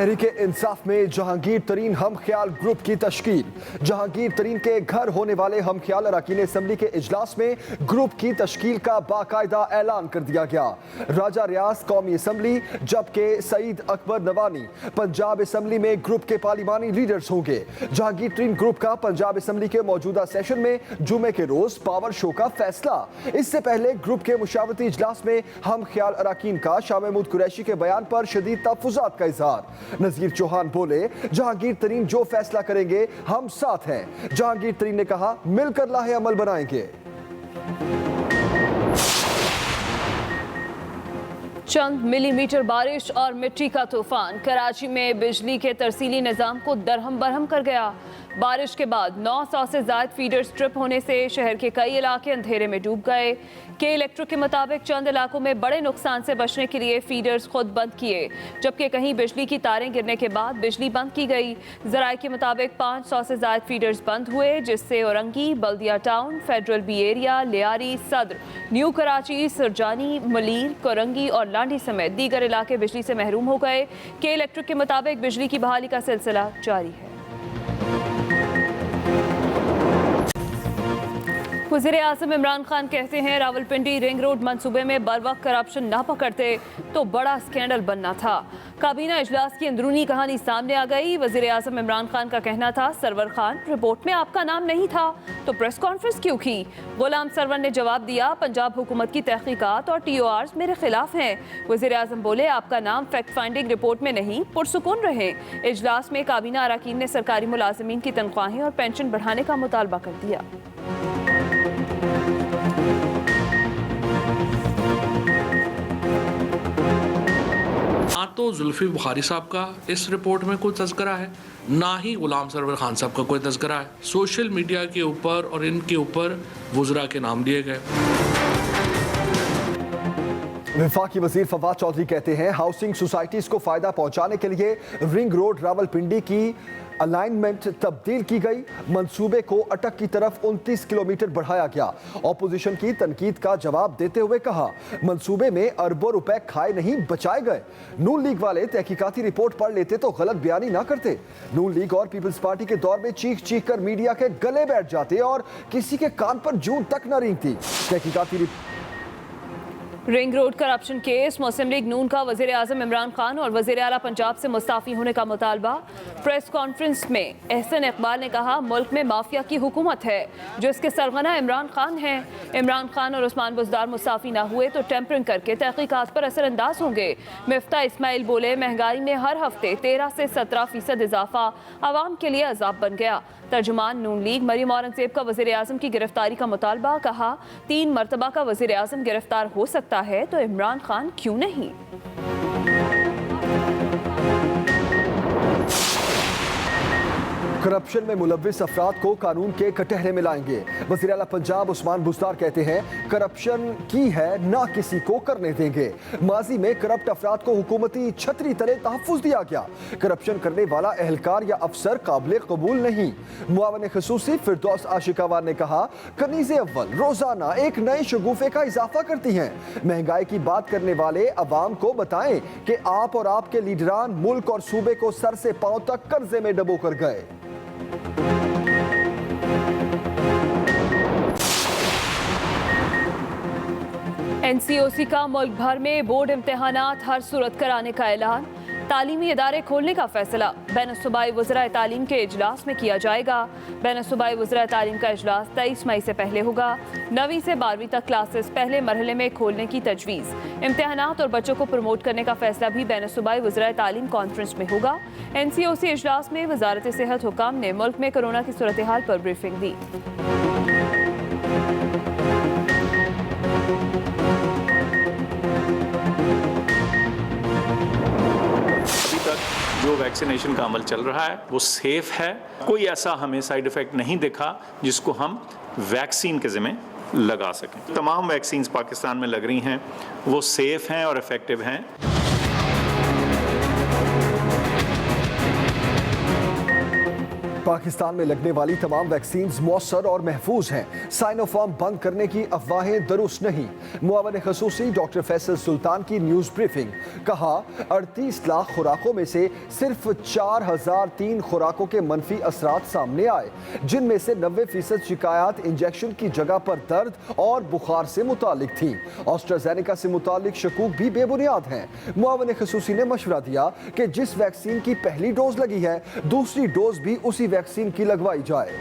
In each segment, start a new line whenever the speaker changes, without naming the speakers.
तहरीक इंसाफ में जहांगीर तरीन हम ख्याल ग्रुप की तश्कील। जहांगीर तरीन के घर होने वाले हम ख्याल अरकान असम्बली के इजलास में ग्रुप की तश्कील का बाकायदा ऐलान कर दिया गया। राजा रियाज कौमी असम्बली जबकि सईद अकबर नवानी पंजाब असम्बली में ग्रुप के पार्लिमानी लीडर्स होंगे। जहांगीर तरीन ग्रुप का पंजाब असम्बली के मौजूदा सेशन में जुमे के रोज पावर शो का फैसला। इससे पहले ग्रुप के मुशावरती इजलास में हम ख्याल अरकान का शाह महमूद कुरैशी के बयान पर शदीद तहफ़्फ़ुज़ात का इजहार। नज़ीर चौहान बोले, जहांगीर तरीन जो फैसला करेंगे हम साथ हैं। जहांगीर तरीन ने कहा, मिलकर लाहे अमल बनाएंगे।
चंद मिलीमीटर बारिश और मिट्टी का तूफान कराची में बिजली के तरसीली निज़ाम को दरहम बरहम कर गया। बारिश के बाद 900 से ज़्यादा फीडर स्ट्रिप होने से शहर के कई इलाके अंधेरे में डूब गए। के इलेक्ट्रिक के मुताबिक चंद इलाकों में बड़े नुकसान से बचने के लिए फीडर्स खुद बंद किए, जबकि कहीं बिजली की तारें गिरने के बाद बिजली बंद की गई। ज़राए के मुताबिक 500 से ज़्यादा फीडर्स बंद हुए, जिससे Orangi, Baldia town, federal B area, Lyari, Saddar, new Karachi, Surjani, Malir, Korangi और लांडी समेत दीगर इलाके बिजली से महरूम हो गए। के इलेक्ट्रिक के मुताबिक बिजली की बहाली का सिलसिला जारी है। वज़ीर आज़म इमरान खान कहते हैं, रावलपिंडी रिंग रोड मंसूबे में बर वक्त करप्शन ना पकड़ते तो बड़ा स्कैंडल बनना था। काबीना इजलास की अंदरूनी कहानी सामने आ गई। वज़ीर आज़म इमरान खान का कहना था, सरवर खान रिपोर्ट में आपका नाम नहीं था तो प्रेस कॉन्फ्रेंस क्यों की? गुलाम सरवर ने जवाब दिया, पंजाब हुकूमत की तहकीकात और TORs मेरे खिलाफ हैं। वज़ीर आज़म बोले, आपका नाम फैक्ट फाइंडिंग रिपोर्ट में नहीं, पुरसुकून रहे। इजलास में काबीना अरकान ने सरकारी मुलाजिमीन की तनख्वाहें और पेंशन बढ़ाने का मुतालबा कर दिया।
ना तो जुल्फी बुखारी साहब का इस रिपोर्ट में कोई तज़किरा है, ना ही गुलाम सरवर खान साहब का कोई तज़किरा है। सोशल मीडिया के ऊपर और इनके ऊपर वज़रा के नाम दिए गए।
वफाकी वजीर फवाद चौधरी कहते हैं, हाउसिंग सोसाइटीज को फायदा पहुंचाने के लिए रिंग रोड रावलपिंडी की अलाइनमेंट तब्दील की गई। मंसूबे को अटक की तरफ 29 किलोमीटर बढ़ाया गया। ऑपोजिशन की तनकीद का जवाब देते हुए कहा, मंसूबे में अरबों रुपए खाए नहीं बचाए गए। नून लीग वाले तहकीकाती रिपोर्ट पढ़ लेते तो गलत बयानी ना करते। नून लीग और पीपल्स पार्टी के दौर में चीख चीख कर मीडिया के गले बैठ जाते और किसी के कान पर जूं तक न रेंगती। तहकीकाती
रिंग रोड करप्शन केस, मुस्लिम लीग नून का वज़ीर आज़म इमरान खान और वज़ीर आला पंजाब से मुस्ताफ़ी होने का मुतालबा। प्रेस कॉन्फ्रेंस में एहसन इकबाल ने कहा, मुल्क में माफिया की हुकूमत है जो इसके सरगना इमरान खान हैं। इमरान खान और उस्मान बुज़दार मुस्ताफ़ी ना हुए तो टेम्परिंग करके तहकीकात पर असरअंदाज होंगे। मिफ्ता इस्माइल बोले, महंगाई में हर हफ्ते 13 से 17% इजाफा आवाम के लिए अजाब बन गया। तर्जुमान नून लीग मरीम औरंगजेब का वज़ीर आज़म की गिरफ्तारी का मुतालबा। कहा, 3 मरतबा का वज़ीर आज़म गिरफ्तार हो सकता है तो इमरान खान क्यों नहीं?
करप्शन में मुलव्विस अफराद को कानून के कटहरे में लाएंगे। वज़ीर आला पंजाब उस्मान बुज़दार कहते हैं, करप्शन की है ना किसी को करने देंगे। माजी में करप्ट अफराद को हुकूमती छतरी तले तहफ़्फ़ुज़ दिया गया। करप्शन करने वाला एहलकार या अफसर काबिल कबूल नहीं। मुआवन ख़ुसूसी फिरदौस आशिकावान ने कहा, कनीज़े अव्वल रोज़ाना एक नए शगुफ़े का इजाफा करती हैं। महंगाई की बात करने वाले अवाम को बताएं कि आप और आपके लीडरान मुल्क और सूबे को सर से पांव तक कर्जे में डबो कर गए।
NCOC का मुल्क भर में बोर्ड इम्तिहानात हर सूरत कराने का ऐलान। तालीमी इदारे खोलने का फैसला बैन-उस-सूबाई वज़राए तालीम के इजलास में किया जाएगा। बैन-उस-सूबाई वज़राए तालीम का इजलास 23 मई से पहले होगा। 9वीं से 12वीं तक क्लासेस पहले मरहले में खोलने की तजवीज़। इम्तिहानात और बच्चों को प्रमोट करने का फैसला भी बैन-उस-सूबाई वज़राए तालीम कॉन्फ्रेंस में होगा। NCOC इजलास में वज़ारत सेहत हुकाम ने मुल्क में कोरोना की सूरत हाल पर ब्रीफिंग दी।
जो वैक्सीनेशन का अमल चल रहा है वो सेफ है। कोई ऐसा हमें साइड इफ़ेक्ट नहीं दिखा जिसको हम वैक्सीन के ज़िम्मे लगा सकें। तमाम वैक्सीन्स पाकिस्तान में लग रही हैं, वो सेफ हैं और इफ़ेक्टिव हैं।
पाकिस्तान में लगने वाली तमाम वैक्सीन मौसर और महफूज हैं। साइनोफार्म बंद करने की अफवाहें दुरुस्त नहीं। मुआवन खसूसी डॉक्टर फैसल सुल्तान की न्यूज ब्रीफिंग। कहा 38 लाख खुराकों में से सिर्फ 4003 खुराकों के मनफी असरात सामने आए, जिनमें से 90% शिकायत इंजेक्शन की जगह पर दर्द और बुखार से मुतालिक थी। ऑस्ट्राजेनेका से मुतालिक शकूक भी बेबुनियाद हैं। मुआवन खसूसी ने मशवरा दिया कि जिस वैक्सीन की पहली डोज लगी है, दूसरी डोज भी उसी वैक्सीन की लगवाई जाए।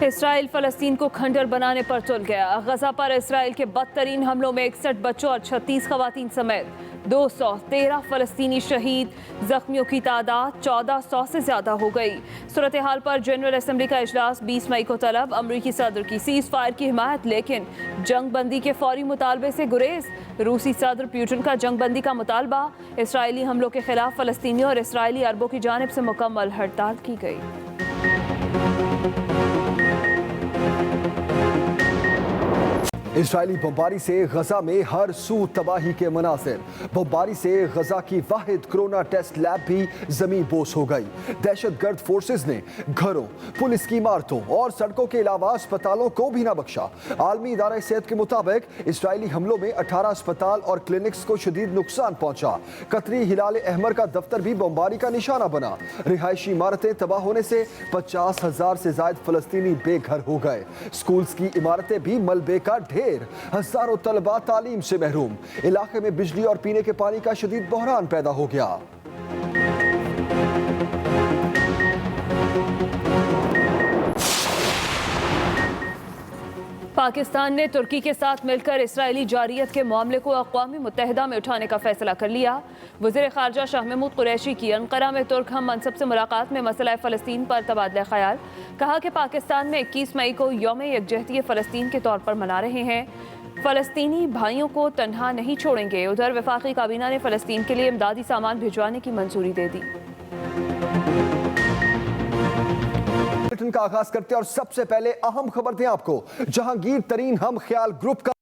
इसराइल फलस्तीन को खंडर बनाने पर तुल गया। गजा पर इसराइल के बदतरीन हमलों में 61 बच्चों और 36 खवातीन समेत 213 फलस्तीनी शहीद, जख्मियों की तादाद 1400 से ज्यादा हो गई। सूरत हाल पर जनरल असेंबली का इजलास 20 मई को तलब। अमरीकी सदर की सीज फायर की हिमायत, लेकिन जंग बंदी के फौरी मुतालबे से गुरेज। रूसी सदर पुतिन का जंग बंदी का मुतालबा। इसराइली हमलों के खिलाफ फलस्तीनियों और इसराइली अरबों की जानिब से मुकम्मल हड़ताल की गई।
इसराइली बमबारी से गजा में हर सू तबाही के मनासिर। बमबारी से गजा की वाहिद कोरोना टेस्ट लैब भी जमीन बोस हो गई। दहशतगर्द फोर्सेस ने घरों, पुलिस की इमारतों और सड़कों के अलावा अस्पतालों को भी न बख्शा। आलमी इदारा सेहत के मुताबिक इसराइली हमलों में 18 अस्पताल और क्लिनिक्स को शदीद नुकसान पहुंचा। कतरी हिलाल अहमर का दफ्तर भी बमबारी का निशाना बना। रिहायशी इमारतें तबाह होने से 50,000 से ज्यादा फलस्तीनी बेघर हो गए। स्कूल्स की इमारतें भी मलबे का ढेर। हजारों तलबा तालीम से महरूम। इलाके में बिजली और पीने के पानी का शदीद बहरान पैदा हो गया।
पाकिस्तान ने तुर्की के साथ मिलकर इसराइली जारियत के मामले को अक़वाम मुत्तहिदा में उठाने का फैसला कर लिया। वज़ीर ख़ारजा शाह महमूद कुरैशी की अंकारा में तुर्क हम मनसब से मुलाकात में मसला फ़लस्तीन पर तबादला ख्याल। कहा कि पाकिस्तान में 21 मई को यौम यकजहती फ़लस्तीन के तौर पर मना रहे हैं। फ़लस्तीनी भाइयों को तन्हा नहीं छोड़ेंगे। उधर वफाकी काबीना ने फ़लस्तीन के लिए इमदादी सामान भिजवाने की मंजूरी दे दी।
बुलेटिन का आगाज करते हैं और सबसे पहले अहम खबर दें आपको। जहांगीर तरीन हम ख्याल ग्रुप का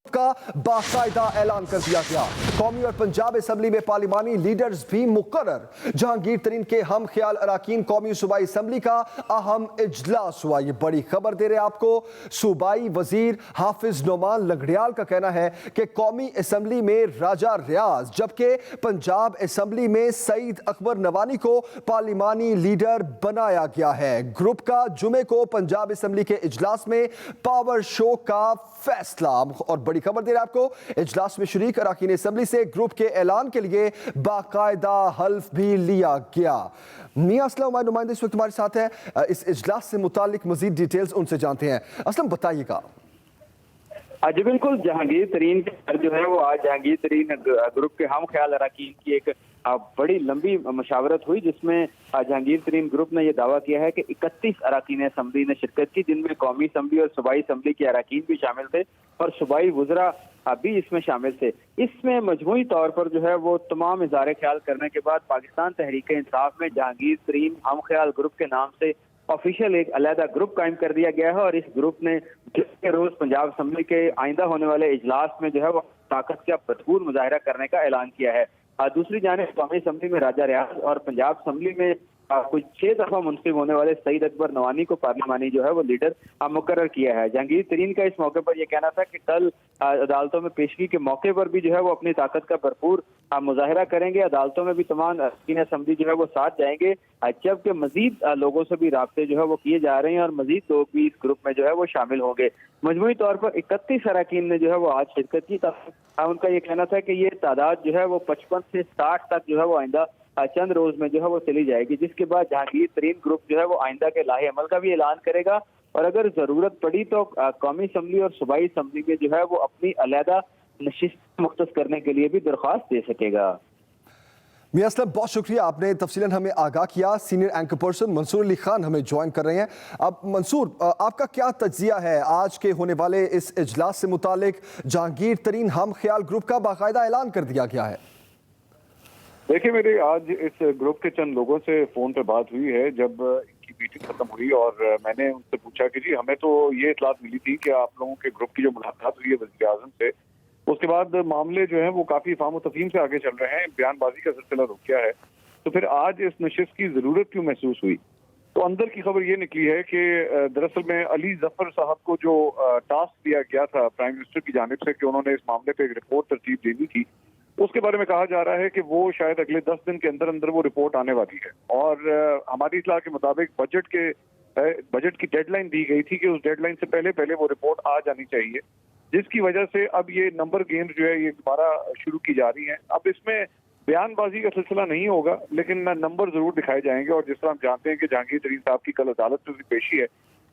बाकायदा ऐलान कर दिया गया। कौमी और पंजाब असेंबली में पार्लिमानी लीडर्स भी मुकर्रर। जहांगीर तरीन के हम ख्याल अराकीन कौमी सूबाई असेंबली का अहम इजलास हुआ। ये बड़ी खबर दे रहे हैं आपको। सूबाई वजीर हाफिज नोमान लंगड़ियाल का कहना है कि कौमी असेंबली में राजा रियाज, जबकि पंजाब असेंबली में सईद अकबर नवानी को पार्लिमानी लीडर बनाया गया है। ग्रुप का जुमे को पंजाब असेंबली के इजलास में पावर शो का फैसला। और बड़ी खबर दे रहे हैं आपको, इजलास में शरीक अरकान असेंबली से ग्रुप के ऐलान के लिए बाकायदा हल्फ भी लिया गया। मियां असलम नुमाइंदे इस वक्त हमारे साथ है। इस इजलास से मुतालिक मजीद डिटेल्स उनसे जानते हैं। असलम बताइएगा।
जी बिल्कुल, जहांगीर तरीन का जो है वो आज जहांगीर तरीन ग्रुप के हम ख्याल अरकान की एक बड़ी लंबी मशावरत हुई, जिसमें जहांगीर तरीन ग्रुप ने यह दावा किया है कि 31 अरकान असम्बली ने शिरकत की, जिनमें कौमी असम्बली और सूबाई असम्बली के अरकान भी शामिल थे और सूबाई वज़रा भी इसमें शामिल थे। इसमें मजमूई तौर पर जो है वो तमाम इज़हार ख्याल करने के बाद पाकिस्तान तहरीक इंसाफ में जहांगीर तरीन हम ख्याल ग्रुप के नाम से ऑफिशियल एक अलहदा ग्रुप कायम कर दिया गया है और इस ग्रुप ने जिसके रोज पंजाब असम्बली के आइंदा होने वाले इजलास में जो है वो ताकत का भरपूर मुजाहरा करने का ऐलान किया है। दूसरी जानिब कौमी असम्बली में राजा रियाज और पंजाब असम्बली में कुछ 6 दफा मुंतखब होने वाले सईद अकबर नवानी को पार्लिमानी जो है वो लीडर मुकर्रर किया है। जहांगीर तरीन का इस मौके पर यह कहना था कि कल अदालतों में पेशगी के मौके पर भी जो है वो अपनी ताकत का भरपूर मुजाहरा करेंगे। अदालतों में भी तमाम अरकान असम्बली जो है वो साथ जाएंगे, जबकि मजीद लोगों से भी राब्ते जो है वो किए जा रहे हैं और मजीद लोग भी इस ग्रुप में जो है वो शामिल होंगे। मजमूई तौर पर 31 अरकान ने जो है वो आज शिरकत की। उनका ये कहना था कि ये तादाद जो है वो 55 से 60 तक जो है वो आइंदा चंद रोज में जो है वो चली जाएगी, जिसके बाद जहांगीर तरीन ग्रुप जो है वो आइंदा के लाहे अमल का भी ऐलान करेगा और अगर जरूरत पड़ी तो कौमी असम्बली और सूबाई असम्बली में जो है वो अपनी अलहदा नशिस्त मुख्तस करने के लिए भी दरख्वास्त दे सकेगा।
मियां असलम, बहुत शुक्रिया, आपने तफसीलन हमें आगाह किया। Senior anchor person Mansoor Ali Khan हमें ज्वाइन कर रहे हैं। अब मंसूर, आपका क्या तज्जिया है आज के होने वाले इस इजलास से मुतालिक? जहांगीर तरीन हम ख्याल ग्रुप का बाकायदा ऐलान कर दिया गया है।
देखिए, मेरी आज इस ग्रुप के चंद लोगों से फोन पे बात हुई है जब इनकी मीटिंग खत्म हुई और मैंने उनसे पूछा कि जी हमें तो ये इतलात मिली थी कि आप लोगों के ग्रुप की जो मुलाकात हुई है वज़ीर आज़म से उसके बाद मामले जो है वो काफी फाहम तफहीम से आगे चल रहे हैं, बयानबाजी का सिलसिला रुक गया है। तो फिर आज इस नशिस्त की जरूरत क्यों महसूस हुई? तो अंदर की खबर ये निकली है कि दरअसल में अली जफर साहब को जो टास्क दिया गया था प्राइम मिनिस्टर की जानिब से कि उन्होंने इस मामले पे एक रिपोर्ट तरतीब देनी थी, उसके बारे में कहा जा रहा है कि वो शायद अगले 10 दिन के अंदर अंदर वो रिपोर्ट आने वाली है। और हमारी इत्तला के मुताबिक बजट की डेडलाइन दी गई थी कि उस डेडलाइन से पहले पहले वो रिपोर्ट आ जानी चाहिए, जिसकी वजह से अब ये नंबर गेम्स जो है ये दोबारा शुरू की जा रही हैं। अब इसमें बयानबाजी का सिलसिला नहीं होगा, लेकिन नंबर जरूर दिखाए जाएंगे। और जिस तरह हम जानते हैं कि जहांगीर तरीन साहब की कल अदालत में भी पेशी है,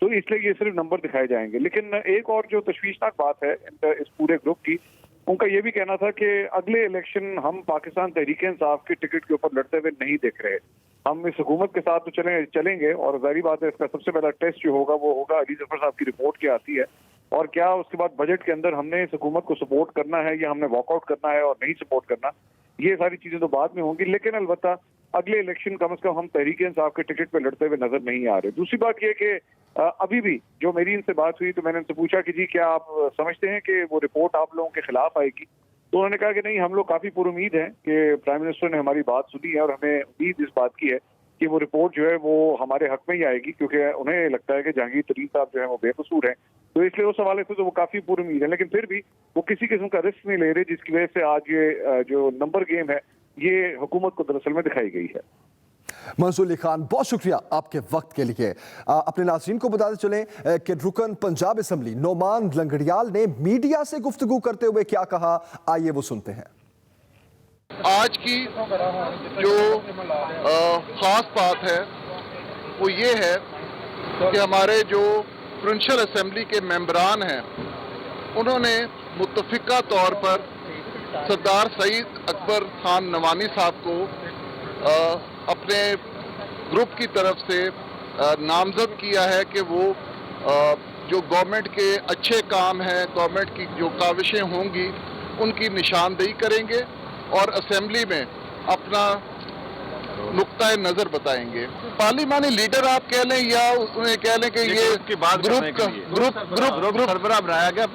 तो इसलिए ये सिर्फ नंबर दिखाए जाएंगे। लेकिन एक और जो तशवीशनाक बात है इस पूरे ग्रुप की, उनका ये भी कहना था कि अगले इलेक्शन हम पाकिस्तान तहरीक इंसाफ के टिकट के ऊपर लड़ते हुए नहीं देख रहे। हम इस हुकूमत के साथ तो चलेंगे और जाहिर बात है इसका सबसे पहला टेस्ट जो होगा वो होगा अली जफर साहब की रिपोर्ट क्या आती है, और क्या उसके बाद बजट के अंदर हमने इस हुकूमत को सपोर्ट करना है या हमने वॉकआउट करना है और नहीं सपोर्ट करना। ये सारी चीजें तो बाद में होंगी, लेकिन अलबत्ता अगले इलेक्शन कम से कम हम तहरीक इंसाफ के टिकट पे लड़ते हुए नजर नहीं आ रहे। दूसरी बात यह कि अभी भी जो मेरी इनसे बात हुई तो मैंने उनसे पूछा कि जी क्या आप समझते हैं कि वो रिपोर्ट आप लोगों के खिलाफ आएगी? तो उन्होंने कहा कि नहीं, हम लोग काफी पुरुमीद हैं कि प्राइम मिनिस्टर ने हमारी बात सुनी है और हमें उम्मीद इस बात की है कि वो रिपोर्ट जो है वो हमारे हक में ही आएगी, क्योंकि उन्हें लगता है कि जहांगीर तरीन साहब जो है वो बेकसूर हैं। तो इसलिए उस हवाले से तो वो काफी पुरुमीद है, लेकिन फिर भी वो किसी किस्म का रिस्क नहीं ले रहे, जिसकी वजह से आज ये जो नंबर गेम है ये हुकूमत को दरअसल में दिखाई गई है।
मंसूर अली खान, बहुत शुक्रिया आपके वक्त के लिए। अपने नाज़रीन को बताते चलें कि रुकन पंजाब असम्बली नोमान लंगड़ियाल ने मीडिया से गुफ्तगू करते हुए क्या कहा, आइए वो सुनते हैं।
आज की जो खास बात है वो ये है कि हमारे जो प्रोविंशियल असेंबली के मेंबरान हैं उन्होंने मुत्तफिका तौर पर सरदार सईद अकबर खान नवानी साहब को अपने ग्रुप की तरफ से नामजद किया है कि वो जो गवर्नमेंट के अच्छे काम हैं, गवर्नमेंट की जो काविशें होंगी उनकी निशानदेही करेंगे और असेंबली में अपना नुक्ता नजर बताएंगे। पार्लिमानी लीडर आप कह लें या उन्हें कह लें कि ये ग्रुप सरबराह बनाया गया,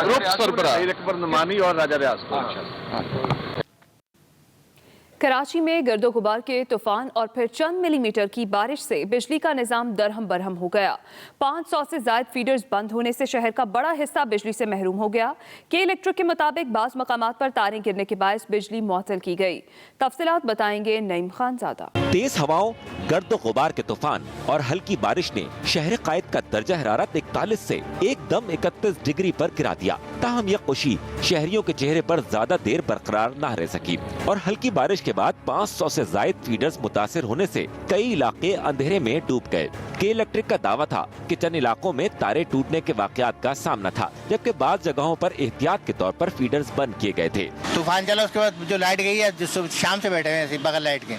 ग्रुप सरबराह अकबर नमानी और राजा रियाज को।
कराची में गर्दो गुबार के तूफान और फिर चंद मिलीमीटर की बारिश से बिजली का निजाम दरहम बरहम हो गया। 500 से ज्यादा फीडर्स बंद होने से शहर का बड़ा हिस्सा बिजली से महरूम हो गया। के इलेक्ट्रिक के मुताबिक बाज़ मकामात पर तारें गिरने के बायस बिजली मुअत्तल की गई। तफसीलात बताएंगे नईम खानजादा।
तेज हवाओं, गर्दो गुबार के तूफान और हल्की बारिश ने शहर कायद का दर्जा हरारत 41 से एकदम 31 डिग्री पर गिरा दिया। ताहम यह खुशी शहरियों के चेहरे पर ज्यादा देर बरकरार न रह सकी और हल्की बारिश के बाद 500 से ज्यादा फीडर्स मुतासिर होने से कई इलाके अंधेरे में डूब गए। के इलेक्ट्रिक का दावा था कि चंद इलाकों में तारे टूटने के वाकयात का सामना था, जबकि बाज़ जगहों पर एहतियात के तौर पर फीडर्स बंद किए गए थे।
तूफान चला उसके बाद जो लाइट गई है, शाम से बैठे हुए हैं बगल लाइट के,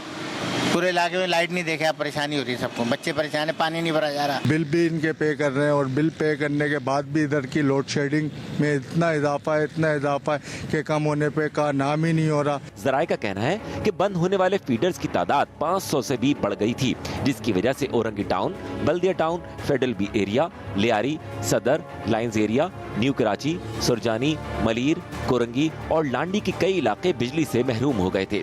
पूरे इलाके में लाइट नहीं देखे, परेशानी हो रही है सबको, बच्चे परेशान है, पानी नहीं भरा जा रहा।
बिल भी इनके पे कर रहे हैं और बिल पे करने के बाद भी इधर की लोड शेडिंग में इतना इजाफा है कि कम होने पे का नाम ही नहीं हो रहा।
जराये का कहना है कि बंद होने वाले फीडर्स की तादाद 500 से भी बढ़ गई थी, जिसकी वजह से Orangi town, Baldia town, federal B area, Lyari, Saddar, lines area, new Karachi, Surjani, Malir, Korangi और लांडी के कई इलाके बिजली से महरूम हो गए थे।